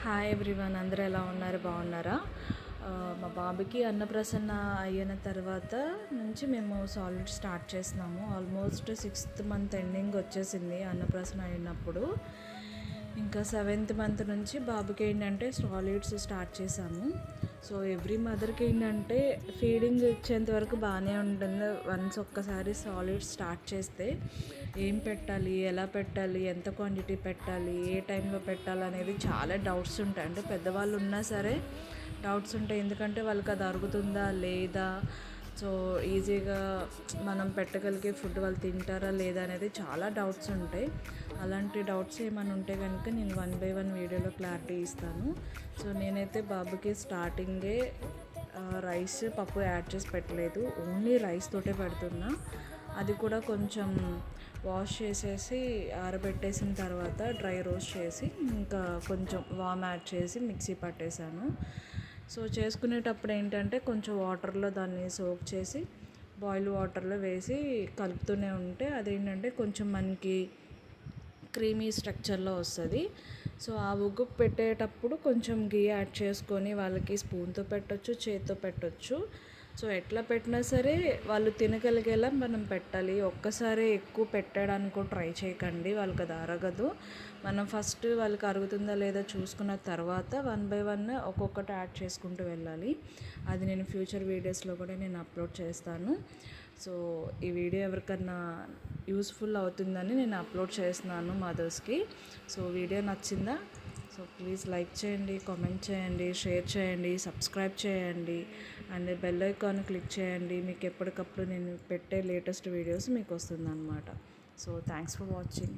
Hi everyone, అందరూ ఎలా ఉన్నారు? బాగున్నారా? మా బాబుకి అన్నప్రాసన అయిన తర్వాత నుంచి మేము సాలిడ్ స్టార్ట్ చేస్తున్నాము. ఆల్మోస్ట్ 6th మంత్ ఎండింగ్ వచ్చేసింది అన్నప్రాసన అయినప్పుడు. ఇంకా 7th మంత్ నుంచి బాబుకి ఏంటంటే సాలిడ్స్ స్టార్ట్ చేశాము. సో ఎవ్రీ మదర్కి ఏంటంటే ఫీడింగ్ ఇచ్చేంత వరకు బాగానే ఉంటుంది. వన్స్ ఒక్కసారి సాలిడ్స్ స్టార్ట్ చేస్తే ఏం పెట్టాలి, ఎలా పెట్టాలి, ఎంత క్వాంటిటీ పెట్టాలి, ఏ టైంలో పెట్టాలి అనేది చాలా డౌట్స్ ఉంటాయి. అంటే పెద్దవాళ్ళు ఉన్నా సరే డౌట్స్ ఉంటాయి, ఎందుకంటే వాళ్ళకి అది అరుగుతుందా లేదా, సో ఈజీగా మనం పెట్టగలిగే ఫుడ్ వాళ్ళు తింటారా లేదా అనేది చాలా డౌట్స్ ఉంటాయి. అలాంటి డౌట్స్ ఏమైనా ఉంటే కనుక నేను 1 by 1 వీడియోలో క్లారిటీ ఇస్తాను. సో నేనైతే బాబుకి స్టార్టింగే రైస్ పప్పు యాడ్ చేసి పెట్టలేదు, ఓన్లీ రైస్ తోటే పెడుతున్నా. అది కూడా కొంచెం వాష్ చేసేసి ఆరబెట్టేసిన తర్వాత డ్రై రోస్ట్ చేసి ఇంకా కొంచెం వామ్ యాడ్ చేసి మిక్సీ పట్టేశాను. సో చేసుకునేటప్పుడు ఏంటంటే కొంచెం వాటర్లో దాన్ని సోక్ చేసి బాయిల్ వాటర్లో వేసి కలుపుతూనే ఉంటే అదేంటంటే కొంచెం మనకి క్రీమీ స్ట్రక్చర్లో వస్తుంది. సో ఆ ఉగ్గు పెట్టేటప్పుడు కొంచెం గీ యాడ్ చేసుకొని వాళ్ళకి స్పూన్తో పెట్టొచ్చు, చేతితో పెట్టొచ్చు. సో ఎట్లా పెట్టినా సరే వాళ్ళు తినగలిగేలా మనం పెట్టాలి. ఒక్కసారి ఎక్కువ పెట్టడానికి ట్రై చేయకండి, వాళ్ళకి అది అరగదు. మనం ఫస్ట్ వాళ్ళకి అరుగుతుందా లేదా చూసుకున్న తర్వాత 1 by 1 ఒక్కొక్కటి యాడ్ చేసుకుంటూ వెళ్ళాలి. అది నేను ఫ్యూచర్ వీడియోస్లో కూడా నేను అప్లోడ్ చేస్తాను. సో ఈ వీడియో ఎవరికన్నా యూస్ఫుల్ అవుతుందని నేను అప్లోడ్ చేస్తున్నాను మదర్స్కి. సో వీడియో నచ్చిందా? సో ప్లీజ్ లైక్ చేయండి, కామెంట్ చేయండి, షేర్ చేయండి, సబ్స్క్రైబ్ చేయండి అండ్ బెల్ ఐకాన్ క్లిక్ చేయండి. మీకు ఎప్పటికప్పుడు నేను పెట్టే లేటెస్ట్ వీడియోస్ మీకు వస్తుందన్నమాట. So thanks for watching.